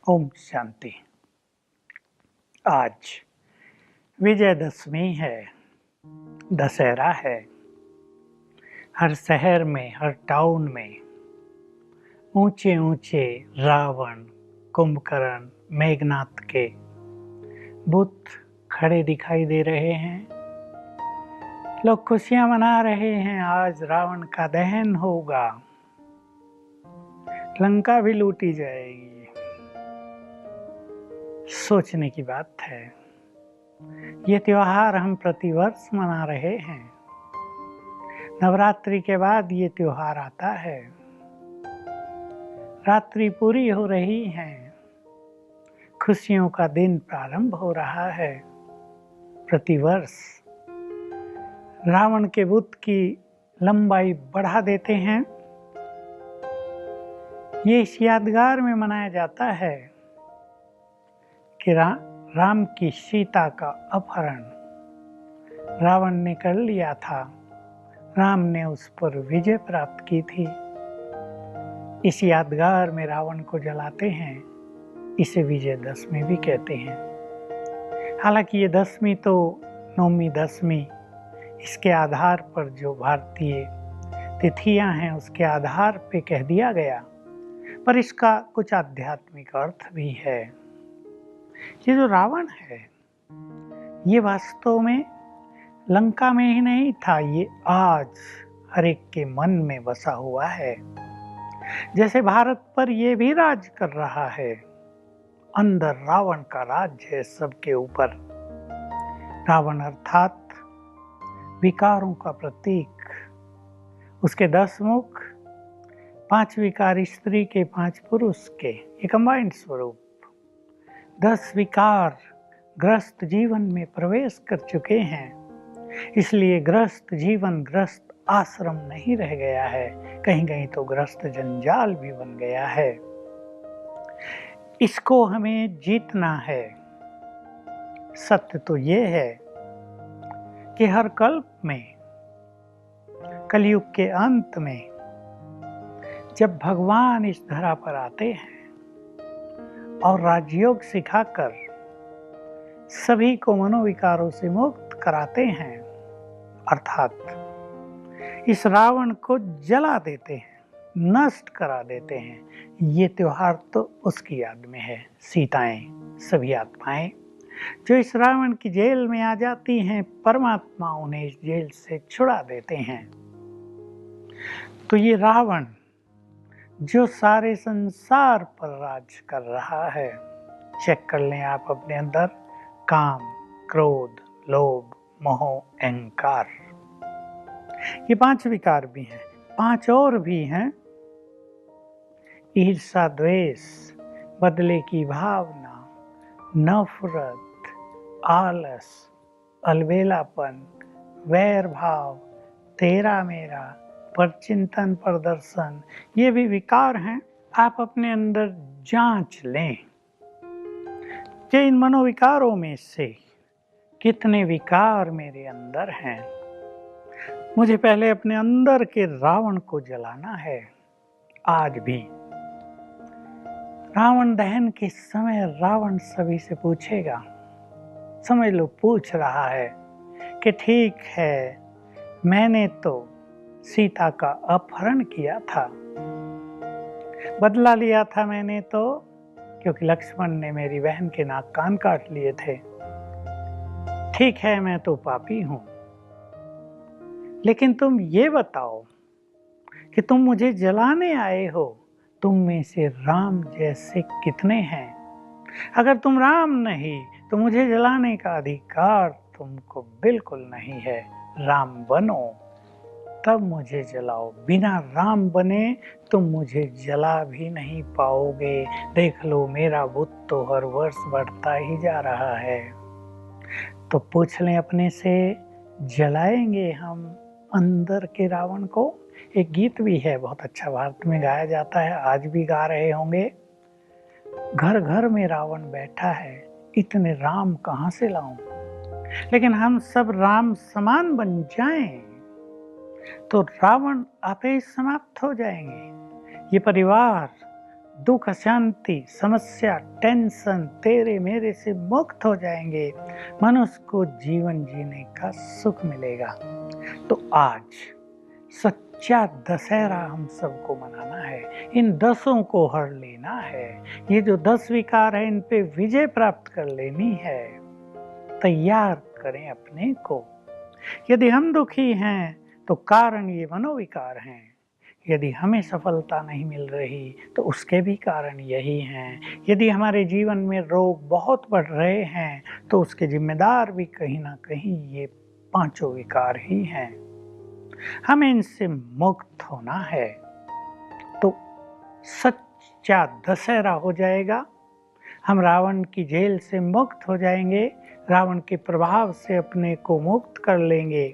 ओम शांति। आज विजयदशमी है, दशहरा है। हर शहर में, हर टाउन में ऊंचे ऊंचे रावण, कुंभकर्ण, मेघनाथ के बुत खड़े दिखाई दे रहे हैं। लोग खुशियां मना रहे हैं, आज रावण का दहन होगा, लंका भी लूटी जाएगी। सोचने की बात है, ये त्योहार हम प्रतिवर्ष मना रहे हैं। नवरात्रि के बाद ये त्योहार आता है। रात्रि पूरी हो रही है, खुशियों का दिन प्रारंभ हो रहा है। प्रतिवर्ष रावण के बुत की लंबाई बढ़ा देते हैं। ये इस यादगार में मनाया जाता है कि राम की सीता का अपहरण रावण ने कर लिया था। राम ने उस पर विजय प्राप्त की थी। इस यादगार में रावण को जलाते हैं। इसे विजयदशमी भी कहते हैं। हालांकि ये दशमी तो नवमी दशमी, इसके आधार पर जो भारतीय तिथियां हैं उसके आधार पे कह दिया गया, पर इसका कुछ आध्यात्मिक अर्थ भी है। ये जो रावण है, ये वास्तव में लंका में ही नहीं था, ये आज हर एक के मन में बसा हुआ है। जैसे भारत पर ये भी राज कर रहा है, अंदर रावण का राज्य है सबके ऊपर। रावण अर्थात विकारों का प्रतीक। उसके 10 मुख, 5 विकार स्त्री के, 5 पुरुष के, ये कंबाइंड स्वरूप 10 विकार ग्रस्त जीवन में प्रवेश कर चुके हैं। इसलिए ग्रस्त जीवन, ग्रस्त आश्रम नहीं रह गया है, कहीं कहीं तो ग्रस्त जंजाल भी बन गया है। इसको हमें जीतना है। सत्य तो ये है कि हर कल्प में, कलयुग के अंत में, जब भगवान इस धरा पर आते हैं और राजयोग सिखाकर सभी को मनोविकारों से मुक्त कराते हैं, अर्थात इस रावण को जला देते हैं, नष्ट करा देते हैं, ये त्योहार तो उसकी याद में है। सीताएं, सभी आत्माएं जो इस रावण की जेल में आ जाती हैं, परमात्मा उन्हें इस जेल से छुड़ा देते हैं। तो ये रावण जो सारे संसार पर राज कर रहा है, चेक कर लें आप अपने अंदर। काम, क्रोध, लोभ, मोह, अहंकार, ये 5 विकार भी हैं। 5 और भी हैं। ईर्ष्या, द्वेष, बदले की भावना, नफरत, आलस, अलबेलापन, वैर भाव, तेरा मेरा, परचिंतन, प्रदर्शन, ये भी विकार हैं। आप अपने अंदर जांच लें कि इन मनोविकारों में से कितने विकार मेरे अंदर हैं। मुझे पहले अपने अंदर के रावण को जलाना है। आज भी रावण दहन के समय रावण सभी से पूछेगा, समझ लो पूछ रहा है कि ठीक है, मैंने तो सीता का अपहरण किया था, बदला लिया था मैंने तो, क्योंकि लक्ष्मण ने मेरी बहन के नाक कान काट लिए थे। ठीक है, मैं तो पापी हूं, लेकिन तुम ये बताओ कि तुम मुझे जलाने आए हो, तुम में से राम जैसे कितने हैं? अगर तुम राम नहीं तो मुझे जलाने का अधिकार तुमको बिल्कुल नहीं है। राम बनो तब मुझे जलाओ, बिना राम बने तुम मुझे जला भी नहीं पाओगे। देख लो, मेरा बुत तो हर वर्ष बढ़ता ही जा रहा है। तो पूछ लें अपने से, जलाएंगे हम अंदर के रावण को? एक गीत भी है, बहुत अच्छा, भारत में गाया जाता है, आज भी गा रहे होंगे। घर घर में रावण बैठा है, इतने राम कहाँ से लाऊं? लेकिन हम सब राम समान बन जाएं तो रावण आपे समाप्त हो जाएंगे। ये परिवार दुख, अशांति, समस्या, टेंशन तेरे मेरे से मुक्त हो जाएंगे, मनुष्य को जीवन जीने का सुख मिलेगा। तो आज सच्चा दशहरा हम सबको मनाना है, इन 10 को हर लेना है। ये जो 10 विकार है इन पे विजय प्राप्त कर लेनी है। तैयार करें अपने को। यदि हम दुखी हैं तो कारण ये मनोविकार हैं। यदि हमें सफलता नहीं मिल रही तो उसके भी कारण यही हैं। यदि हमारे जीवन में रोग बहुत बढ़ रहे हैं तो उसके जिम्मेदार भी कहीं ना कहीं ये 5 विकार ही हैं। हमें इनसे मुक्त होना है तो सच्चा दशहरा हो जाएगा। हम रावण की जेल से मुक्त हो जाएंगे, रावण के प्रभाव से अपने को मुक्त कर लेंगे।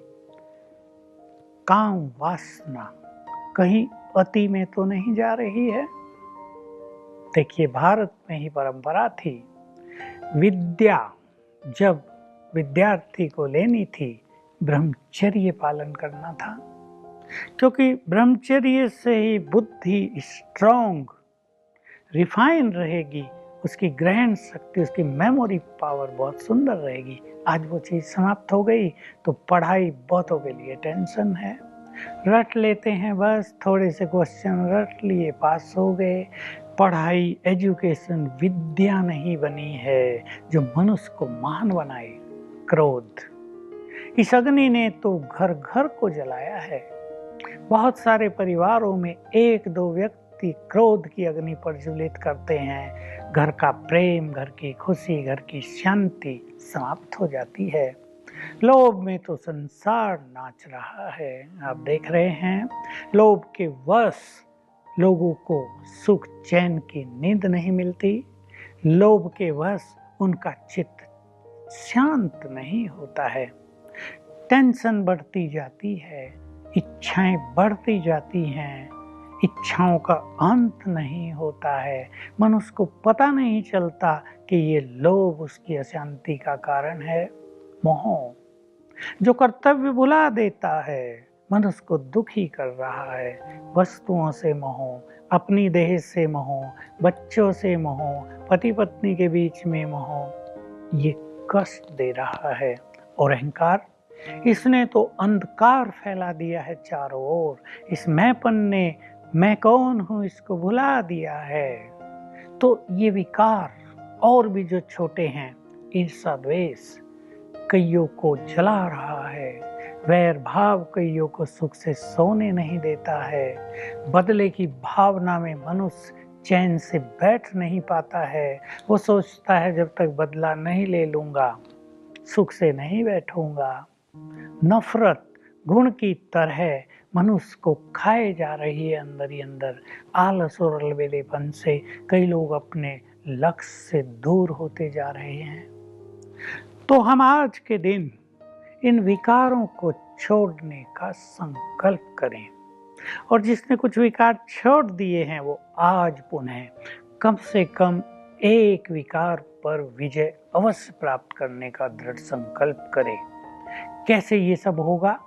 काम वासना कहीं अति में तो नहीं जा रही है। देखिए, भारत में ही परंपरा थी, विद्या जब विद्यार्थी को लेनी थी ब्रह्मचर्य पालन करना था, क्योंकि ब्रह्मचर्य से ही बुद्धि स्ट्रॉन्ग रिफाइन रहेगी, उसकी ग्रहण शक्ति, उसकी मेमोरी पावर बहुत सुंदर रहेगी। आज वो चीज़ समाप्त हो गई तो पढ़ाई बहुतों के लिए टेंशन है। रट लेते हैं, बस थोड़े से क्वेश्चन रट लिए, पास हो गए। पढ़ाई, एजुकेशन विद्या नहीं बनी है जो मनुष्य को महान बनाए। क्रोध, इस अग्नि ने तो घर घर को जलाया है। बहुत सारे परिवारों में 1-2 व्यक्ति क्रोध की अग्नि प्रज्वलित करते हैं, घर का प्रेम, घर की खुशी, घर की शांति समाप्त हो जाती है। लोभ में तो संसार नाच रहा है। आप देख रहे हैं, लोभ के वश लोगों को सुख चैन की नींद नहीं मिलती। लोभ के वश उनका चित्त शांत नहीं होता है। टेंशन बढ़ती जाती है, इच्छाएं बढ़ती जाती हैं, इच्छाओं का अंत नहीं होता है। मनुष्य को पता नहीं चलता कि ये लोभ उसकी अशांति का कारण है। मोह जो कर्तव्य भुला देता है, मनुष्य को दुखी कर रहा है। वस्तुओं से मोह, अपनी देह से मोह, बच्चों से मोह, पति पत्नी के बीच में मोह, ये कष्ट दे रहा है। और अहंकार, इसने तो अंधकार फैला दिया है चारों ओर। इस मैंपन ने मैं कौन हूँ इसको भुला दिया है। तो ये विकार और भी जो छोटे हैं, ईर्ष्या, द्वेष कईयों को जला रहा है। वैर भाव कईयों को सुख से सोने नहीं देता है। बदले की भावना में मनुष्य चैन से बैठ नहीं पाता है। वो सोचता है जब तक बदला नहीं ले लूंगा सुख से नहीं बैठूंगा। नफरत गुण की तरह मनुष्य को खाए जा रही है अंदर ही अंदर। आलस और अलबेलेपन से कई लोग अपने लक्ष्य से दूर होते जा रहे हैं। तो हम आज के दिन इन विकारों को छोड़ने का संकल्प करें, और जिसने कुछ विकार छोड़ दिए हैं वो आज पुनः कम से कम एक विकार पर विजय अवश्य प्राप्त करने का दृढ़ संकल्प करें। कैसे ये सब होगा?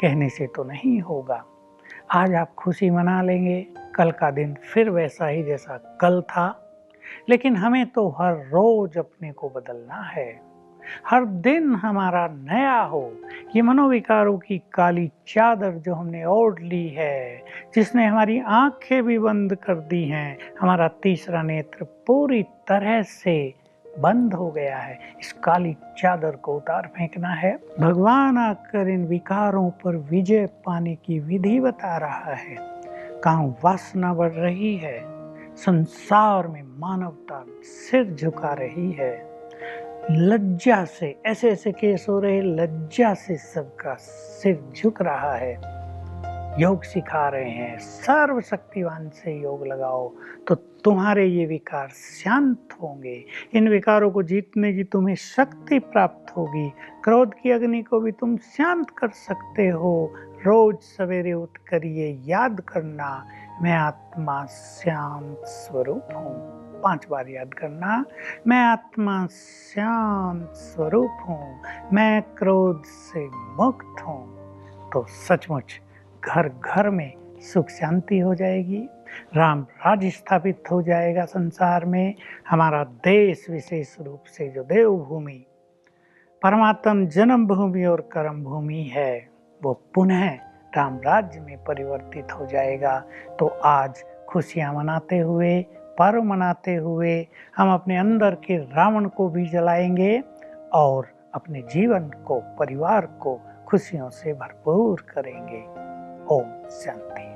कहने से तो नहीं होगा। आज आप खुशी मना लेंगे, कल का दिन फिर वैसा ही जैसा कल था। लेकिन हमें तो हर रोज अपने को बदलना है, हर दिन हमारा नया हो। ये मनोविकारों की काली चादर जो हमने ओढ़ ली है, जिसने हमारी आंखें भी बंद कर दी हैं, हमारा तीसरा नेत्र पूरी तरह से बंद हो गया है, इस काली चादर को उतार फेंकना है। भगवान आकर इन विकारों पर विजय पाने की विधि बता रहा है। काम वासना बढ़ रही है, संसार में मानवता सिर झुका रही है। लज्जा से ऐसे ऐसे केस हो रहे, लज्जा से सबका सिर झुक रहा है। योग सिखा रहे हैं, सर्वशक्तिवान से योग लगाओ तो तुम्हारे ये विकार शांत होंगे। इन विकारों को जीतने की तुम्हें शक्ति प्राप्त होगी। क्रोध की अग्नि को भी तुम शांत कर सकते हो। रोज सवेरे उठकर ये याद करना, मैं आत्मा शांत स्वरूप हूँ। 5 बार याद करना, मैं आत्मा शांत स्वरूप हूँ, मैं क्रोध से मुक्त हूँ। तो सचमुच घर घर में सुख शांति हो जाएगी। राम राज्य स्थापित हो जाएगा संसार में। हमारा देश विशेष रूप से जो देवभूमि, परमात्म जन्म भूमि और कर्म भूमि है, वो पुनः राम राज्य में परिवर्तित हो जाएगा। तो आज खुशियां मनाते हुए, पर्व मनाते हुए हम अपने अंदर के रावण को भी जलाएंगे और अपने जीवन को, परिवार को खुशियों से भरपूर करेंगे। ओम शांति।